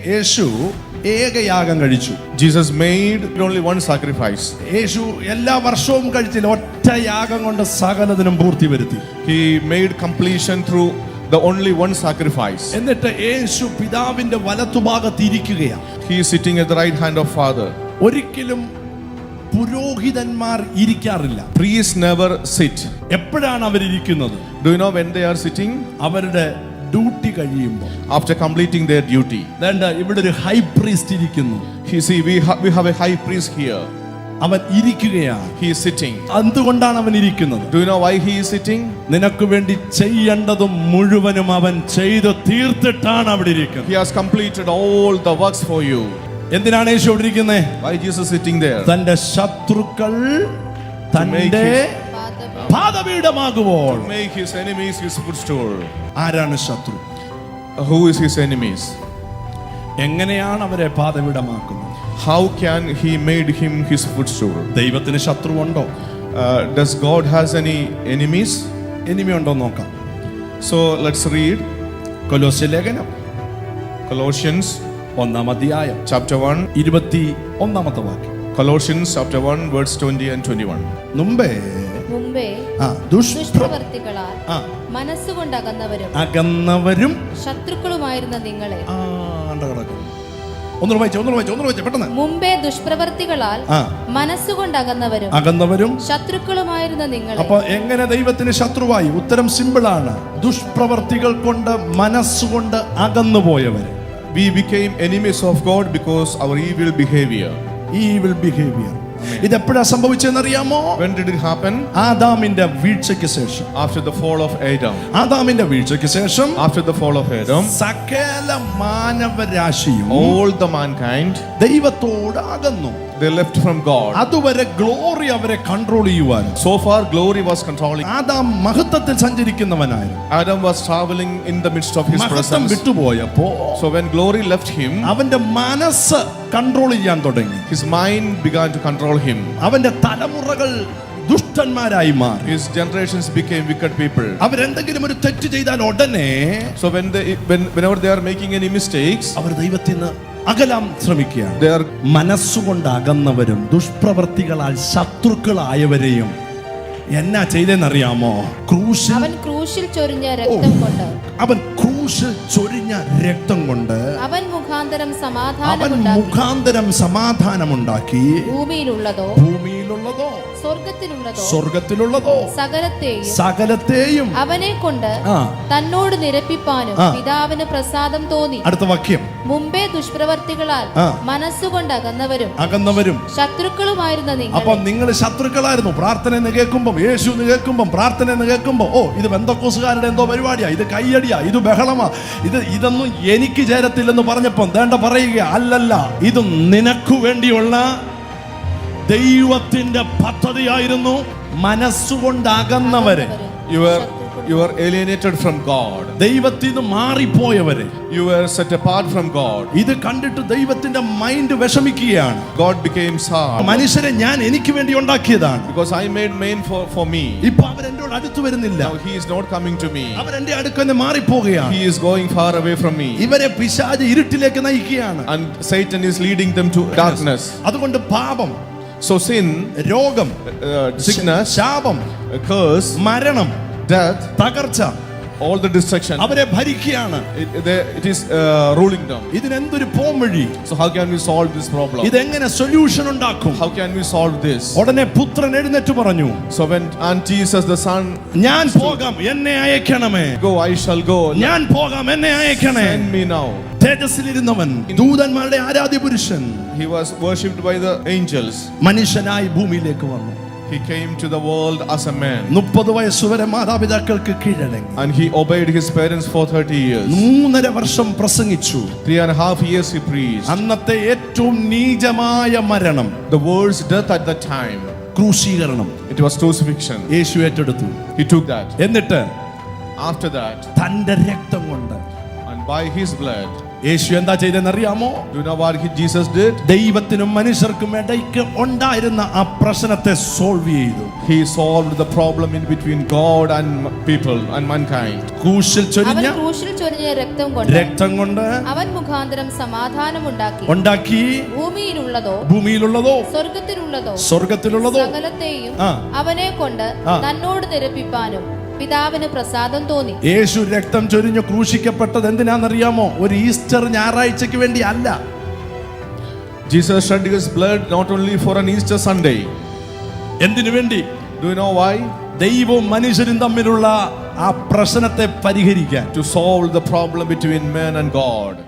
യേശു ഏകയാഗം കഴിച്ചു. Jesus made only one sacrifice. യേശു എല്ലാ വർഷവും കഴിച്ചില്ല, ഒറ്റ യാഗം കൊണ്ട് സകലതിനും പൂർത്തി വരുത്തി. He made completion through the only one sacrifice. എന്നിട്ട് യേശു പിതാവിന്റെ വലത്തുഭാഗത്ത് ഇരിക്കുകയാണ്. He is sitting at the right hand of Father. ഒരിക്കലും പുരോഹിതന്മാർ ഇരിക്കാറില്ല. Priests never sit. എപ്പോഴാണ് അവരിയ്ക്കുന്നത്? Do you know when they are sitting? അവരുടെ ഡ്യൂട്ടി കഴിയുമ്പോൾ. After completing their duty. ഇവിടെ ഒരു ഹൈ പ്രീസ്റ്റ് ഇരിക്കുന്നു. We have a high priest here. അവൻ ഇരിക്കുകയാണ്. He is sitting. എന്തുകൊണ്ടാണ് അവൻ ഇരിക്കുന്നത്? Do you know why he is sitting? നിനക്ക് വേണ്ടി ചെയ്യേണ്ടതും മുഴുവനും അവൻ ചെയ്തു തീർത്തിട്ടാണ് അവിടെ ഇരിക്കുന്നത്. He has completed all the works for you. എന്തിനാണ് യേശു അവിടെ ഇരിക്കുന്നത്? Why Jesus sitting there? തന്റെ ശത്രുക്കൾ തന്റെ പാദപീഠമാകുമ്പോൾ, To make his enemies his footstool. ആരാണ് ശത്രു? Who is his enemies? എങ്ങനെയാണ് അവരെ പാദപീഠമാക്കുന്നത്? How can he made him his footstool? ദൈവത്തിന് ശത്രുവുണ്ടോ? Does God has any enemies? എനിമിയുണ്ടോ നോക്കാം. So let's read കൊലോസ്യ ലേഖനം Colossians 1 അധ്യായം chapter 1. 21 വാക്യം. Colossians chapter 1 verse 20 and 21. മുമ്പേ ദുഷ്പ്രവൃത്തികളാൽ മനസ്സുകൊണ്ട് അകന്നവരും ശത്രുക്കളുമായിരുന്ന നിങ്ങളെ. ഒന്ന് വായിച്ചേ പെട്ടെന്ന്. മുമ്പേ ദുഷ്പ്രവൃത്തികളാൽ മനസ്സുകൊണ്ട് അകന്നവരും ശത്രുക്കളുമായിരുന്ന നിങ്ങളെ. അപ്പൊ എങ്ങനെ ദൈവത്തിന് ശത്രുവായി? ഉത്തരം സിമ്പിളാണ്. ദുഷ്പ്രവർത്തികൾ കൊണ്ട് മനസ്സുകൊണ്ട് അകന്നുപോയവർ. We became enemies of God because our evil behavior. ഇതെപ്പോഴാ സംഭവിച്ചെന്നറിയാമോ? When did it happen? ആദാമിന്റെ വീഴ്ചയ്ക്ക് ശേഷം. After the fall of Adam. ആദാമിന്റെ വീഴ്ചയ്ക്ക് ശേഷം After the fall of Adam, സകല മാനവരാശിയും, all the mankind, ദൈവത്തോട് അകന്നു. they left from God. അതുവരെ ഗ്ലോറി അവരെ control ചെയ്യുവാൻ. So far glory was controlling. Adam മഹത്വത്തിൽ സഞ്ചരിക്കുന്നവനായിരുന്നു. Adam was traveling in the midst of his presence. വിട്ടുപോയപ്പോ, so when glory left him, അവന്റെ മനസ്സ് control ചെയ്യാൻ തുടങ്ങി. his mind began to control him. അവന്റെ തലമുറകൾ ദുഷ്ടന്മാരായി മാറി. His generations became wicked people. അവരെന്തെങ്കിലും ഒരു തെറ്റ് ചെയ്താൽ ഉടനെ, so whenever they are making any mistakes, അവർ ദൈവത്തിന് അകലാൻ ശ്രമിക്കുകയാണ്. they are മനസ്സുകൊണ്ട് അകന്നവരും ദുഷ്പ്രവർത്തികളാൽ ശത്രുക്കളായവരെയും എന്നാ ചെയ്തെന്നറിയാമോ? അവൻ ക്രൂശിൽ ചൊരിഞ്ഞ രക്തം കൊണ്ട് അവൻ മുഖാന്തരം സമാധാനമുണ്ടാക്കി. ഭൂമിയിലുള്ളതോ സ്വർഗത്തിലുള്ളതോ സകലത്തെയും അവനെ കൊണ്ട് തന്നോട് നിരപ്പിപ്പാനും പിതാവിന് പ്രസാദം തോന്നി. അടുത്ത വാക്യം. മുമ്പേ ദുഷ്പ്രവർത്തികളാൽ മനസ്സുകൊണ്ട് അകന്നവരും ശത്രുക്കളുമായിരുന്ന നിങ്ങൾ. അപ്പൊ നിങ്ങൾ ശത്രുക്കളായിരുന്നു. പ്രാർത്ഥന എന്ന് കേൾക്കുമ്പോൾ, യേശു എന്ന് കേൾക്കുമ്പോൾ, പ്രാർത്ഥന എന്ന് കേൾക്കുമ്പോൾ, ഓ ഇത് ബന്ധക്കോസുകാരുടെ എന്തോ പരിപാടിയാ, ഇത് കയ്യടിയാ, ഇത് ബഹളമാ, ഇതൊന്നും എനിക്ക് ചേരത്തില്ലെന്ന് പറഞ്ഞപ്പോ വേണ്ട പറയുക, അല്ലല്ല, ഇത് നിനക്ക് വേണ്ടിയുള്ള ദൈവത്തിന്റെ പദ്ധതിയായിരുന്നു. മനസ്സുകൊണ്ട് അകന്നവരെ, you were alienated from God. ദൈവത്തിൽ നിന്ന് മാറിപ്പോയവരെ, you were set apart from God. ഇത് കണ്ടിട്ട് ദൈവത്തിന്റെ മൈൻഡ് വിഷമിക്കുകയാണ്. God became sad. മനുഷ്യരെ ഞാൻ എനിക്ക് വേണ്ടി ഉണ്ടാക്കിയതാണ്, because I made man for me. ഇപ്പൊ അവർ എന്നോട് അടുത്ത് വരുന്നില്ല. Now he is not coming to me. അവർ എന്റെ അടുക്കൽ മാറിപ്പോകുകയാണ്. he is going far away from me. ഇവരെ പിശാച് ഇരുട്ടിലേക്ക് നയിക്കുകയാണ്. and Satan is leading them to darkness. അതുകൊണ്ട് പാപം, so sin, രോഗം, sickness, ശാപം, curse, മരണം, death, തകർച്ച, all the destruction, അവരെ ഭരിക്കുകയാണ്. it is ruling them. ഇതിനെന്തൊരു പോംവഴി? so how can we solve this problem? ഇതെങ്ങനെ സൊല്യൂഷൻ ഉണ്ടാക്കും? how can we solve this? ഉടനെ പുത്രൻ എഴുന്നേറ്റ് പറഞ്ഞു. so when Jesus the son, ഞാൻ പോകാം, എന്നെ അയക്കണമേ. go, I shall go. ഞാൻ പോകാം, എന്നെ അയക്കണേ. send me now. തേജസ്സിലിരുന്നവൻ, ദൂതന്മാരുടെ ആരാധ്യ പുരുഷൻ, he was worshipped by the angels. മനുഷ്യനായി ഭൂമിയിലേക്ക് വന്നു. he came to the world as a man. 30 വയസ്സുവരെ മാതാപിതാക്കൾക്ക് കീഴടങ്ങി. and he obeyed his parents for 30 years. 3.5 വർഷം പ്രസംഗിച്ചു. 3.5 years he preached. അന്നത്തെ ഏറ്റവും നീചമായ മരണം, the worst death at that time, ക്രൂശീകരണം, it was crucifixion. യേശു ഏറ്റെടുത്തു. he took that. എന്നിട്ട് after that, തന്റെ രക്തം കൊണ്ട്, and by his blood, യേശു എന്താ ചെയ്തെന്നറിയാമോ? Do you know what Jesus did? ദൈവത്തിനും മനുഷ്യർക്കും ഇടയ്ക്ക് ഉണ്ടായിരുന്ന ആ പ്രശ്നത്തെ സോൾവ് ചെയ്തു. He solved the problem in between God and people and mankind. ക്രൂശിൽ ചൊരിഞ്ഞ രക്തം കൊണ്ട് അവൻ മുഖാന്തരം സമാധാനം ഉണ്ടാക്കി ഭൂമിയിലുള്ളതോ സ്വർഗത്തിലുള്ളതോ സകലത്തെയും അവനെ കൊണ്ട് തന്നോട് നിരപ്പിപ്പാനും പിതാവിന് പ്രസാദം തോന്നി. യേശു രക്തം ചൊരിഞ്ഞ് ക്രൂശിക്കപ്പെട്ടത് എന്തിനാണെന്നറിയാമോ? ഒരു ഈസ്റ്റർ ഞായറാഴ്ചയ്ക്ക് വേണ്ടി അല്ല. Jesus shed his blood not only for an Easter Sunday. എന്തിനു വേണ്ടി? Do you know why? ദൈവവും മനുഷ്യരും തമ്മിലുള്ള ആ പ്രശ്നത്തെ പരിഹരിക്കാൻ. To solve the problem between man and God.